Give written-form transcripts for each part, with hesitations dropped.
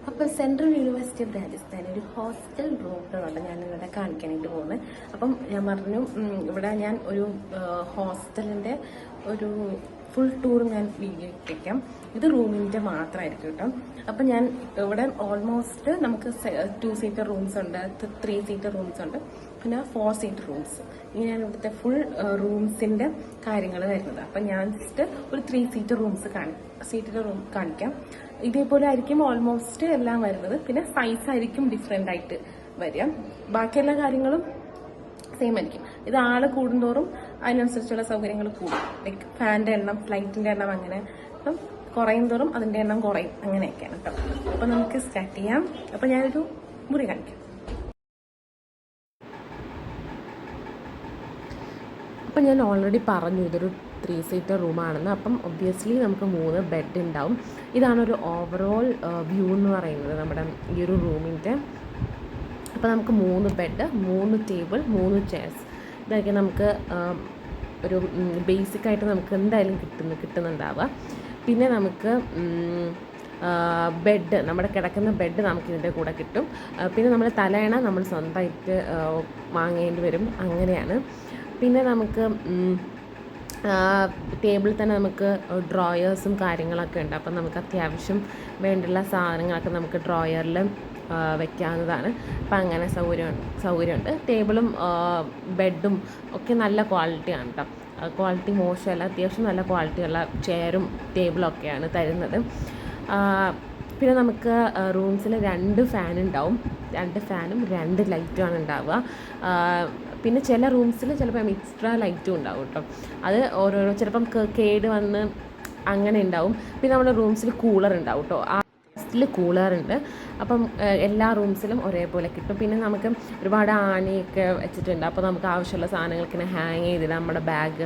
അപ്പോൾ central university of Rajasthan ഒരു hostel റൂമിലാണ് ഞാനിവിടെ കാണിക്കാനായിട്ട് പോകുന്നത്. അപ്പം ഞാൻ പറഞ്ഞു ഇവിടെ ഞാൻ ഒരു ഹോസ്റ്റലിൻ്റെ ഒരു ഫുൾ ടൂർ ഞാൻ വീഡിയോ ഇട്ടേക്കാം. ഇത് റൂമിൻ്റെ മാത്രമായിരിക്കും കേട്ടോ. അപ്പം ഞാൻ ഇവിടെ ഓൾമോസ്റ്റ് നമുക്ക് 2 സീറ്റർ റൂംസ് ഉണ്ട്, 3 സീറ്റർ റൂംസ് ഉണ്ട്, പിന്നെ 4 സീറ്റർ റൂംസ്. ഇങ്ങനെയാണ് ഇവിടുത്തെ ഫുൾ റൂംസിൻ്റെ കാര്യങ്ങൾ വരുന്നത്. അപ്പം ഞാൻ ജസ്റ്റ് ഒരു 3 സീറ്റർ റൂം കാണിക്കാം. ഇതേപോലെ ആയിരിക്കും ഓൾമോസ്റ്റ് എല്ലാം വരുന്നത്. പിന്നെ സൈസ് ആയിരിക്കും ഡിഫറെൻ്റ് ആയിട്ട് വരിക. ബാക്കിയെല്ലാ കാര്യങ്ങളും സെയിം ആയിരിക്കും. ഇത് ആള് കൂടുന്തോറും അതിനനുസരിച്ചുള്ള സൗകര്യങ്ങൾ കൂടും. ലൈക്ക് ഫാനിൻ്റെ എണ്ണം, ഫ്ലൈറ്റിൻ്റെ എണ്ണം, അങ്ങനെ അപ്പം കുറയും തോറും അതിൻ്റെ എണ്ണം കുറയും, അങ്ങനെയൊക്കെയാണ് കേട്ടോ. അപ്പം നമുക്ക് സ്റ്റാർട്ട് ചെയ്യാം. അപ്പം ഞാനൊരു മുറി കാണിക്കാം. അപ്പം ഞാൻ ഓൾറെഡി പറഞ്ഞു ഇതൊരു 3 സീറ്റർ റൂമാണെന്ന്. അപ്പം ഒബ്വിയസ്ലി നമുക്ക് 3 ബെഡ് ഉണ്ടാവും. ഇതാണൊരു ഓവറോൾ വ്യൂ എന്ന് പറയുന്നത് നമ്മുടെ ഈ ഒരു റൂമിൻ്റെ. അപ്പോൾ നമുക്ക് 3 ബെഡ്, 3 ടേബിൾ, 3 ചെയർസ്, ഇതൊക്കെ നമുക്ക് ഒരു ബേസിക്കായിട്ട് നമുക്ക് എന്തായാലും കിട്ടുന്നുണ്ടാവുക. പിന്നെ നമുക്ക് ബെഡ്, നമ്മുടെ കിടക്കുന്ന ബെഡ് നമുക്ക് ഇതിൻ്റെ കൂടെ കിട്ടും. പിന്നെ നമ്മൾ തലയണ നമ്മൾ സ്വന്തമായിട്ട് വാങ്ങേണ്ടി വരും, അങ്ങനെയാണ്. പിന്നെ നമുക്ക് ടേബിളിൽ തന്നെ നമുക്ക് ഡ്രോയേഴ്സും കാര്യങ്ങളൊക്കെ ഉണ്ട്. അപ്പം നമുക്ക് അത്യാവശ്യം വേണ്ടുള്ള സാധനങ്ങളൊക്കെ നമുക്ക് ഡ്രോയറിൽ വെക്കാവുന്നതാണ്. അപ്പം അങ്ങനെ സൗകര്യമുണ്ട്. ടേബിളും ബെഡും ഒക്കെ നല്ല ക്വാളിറ്റിയാണ് കേട്ടോ. ക്വാളിറ്റി മോശമല്ല, അത്യാവശ്യം നല്ല ക്വാളിറ്റിയുള്ള ചെയറും ടേബിളും ഒക്കെയാണ് തരുന്നത്. പിന്നെ നമുക്ക് റൂംസിൽ 2 ഫാൻ ഉണ്ടാവും. 2 ഫാനും 2 ലൈറ്റുമാണ് ഉണ്ടാവുക. പിന്നെ ചില റൂംസിൽ ചിലപ്പോൾ എക്സ്ട്രാ ലൈറ്റും ഉണ്ടാവും കേട്ടോ. അത് ഓരോരോ ചിലപ്പം കേട് വന്ന് അങ്ങനെ ഉണ്ടാവും. പിന്നെ നമ്മുടെ റൂംസിൽ കൂളർ ഉണ്ടാവും കേട്ടോ. കൂളറുണ്ട്. അപ്പം എല്ലാ റൂംസിലും ഒരേപോലെ കിട്ടും. പിന്നെ നമുക്ക് ഒരുപാട് ആണിയൊക്കെ വെച്ചിട്ടുണ്ട്. അപ്പോൾ നമുക്ക് ആവശ്യമുള്ള സാധനങ്ങൾക്ക് ഇങ്ങനെ ഹാങ് ചെയ്തിടാം, നമ്മുടെ ബാഗ്,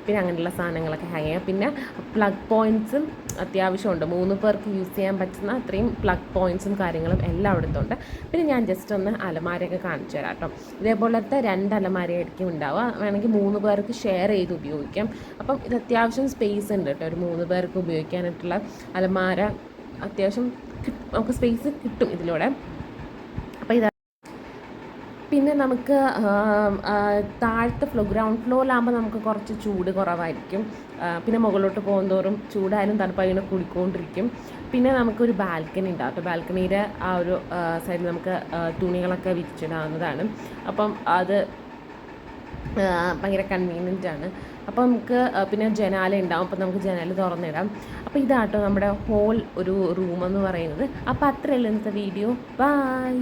പിന്നെ അങ്ങനെയുള്ള സാധനങ്ങളൊക്കെ ഹാങ് ചെയ്യാം. പിന്നെ പ്ലഗ് പോയിൻറ്റ്സും അത്യാവശ്യമുണ്ട്. 3 പേർക്ക് യൂസ് ചെയ്യാൻ പറ്റുന്ന അത്രയും പ്ലഗ് പോയിൻറ്റ്സും കാര്യങ്ങളും എല്ലാം അവിടുത്തുണ്ട്. പിന്നെ ഞാൻ ജസ്റ്റ് ഒന്ന് അലമാരയൊക്കെ കാണിച്ചു തരാം കേട്ടോ. ഇതേപോലത്തെ 2 അലമാരയായിരിക്കും ഉണ്ടാവുക. വേണമെങ്കിൽ 3 പേർക്ക് ഷെയർ ചെയ്ത് ഉപയോഗിക്കാം. അപ്പം ഇത് അത്യാവശ്യം സ്പേസ് ഉണ്ട് കേട്ടോ. ഒരു 3 പേർക്ക് ഉപയോഗിക്കാനായിട്ടുള്ള അലമാര അത്യാവശ്യം നമുക്ക് സ്പേസ് കിട്ടും ഇതിലൂടെ. അപ്പോൾ ഇതാ. പിന്നെ നമുക്ക് താഴത്തെ ഗ്രൗണ്ട് ഫ്ലോറിലാകുമ്പോൾ നമുക്ക് കുറച്ച് ചൂട് കുറവായിരിക്കും. പിന്നെ മുകളിലോട്ട് പോകുന്തോറും ചൂടായാലും തണുപ്പായി കൂടിക്കൊണ്ടിരിക്കും. പിന്നെ നമുക്കൊരു ബാൽക്കണി ഉണ്ടാകും. ബാൽക്കണിയുടെ ആ ഒരു സൈഡിൽ നമുക്ക് തുണികളൊക്കെ വിരിച്ചിടാവുന്നതാണ്. അപ്പം അത് ഭയങ്കര കൺവീനിയൻ്റ് ആണ്. അപ്പോൾ നമുക്ക് പിന്നെ ജനാല ഉണ്ടാവും. അപ്പോൾ നമുക്ക് ജനാല തുറന്നിടാം. അപ്പോൾ ഇതാട്ടോ നമ്മുടെ ഹോൾ ഒരു റൂമെന്ന് പറയുന്നത്. അപ്പോൾ അത്രയല്ല ഇന്നത്തെ വീഡിയോ. ബൈ.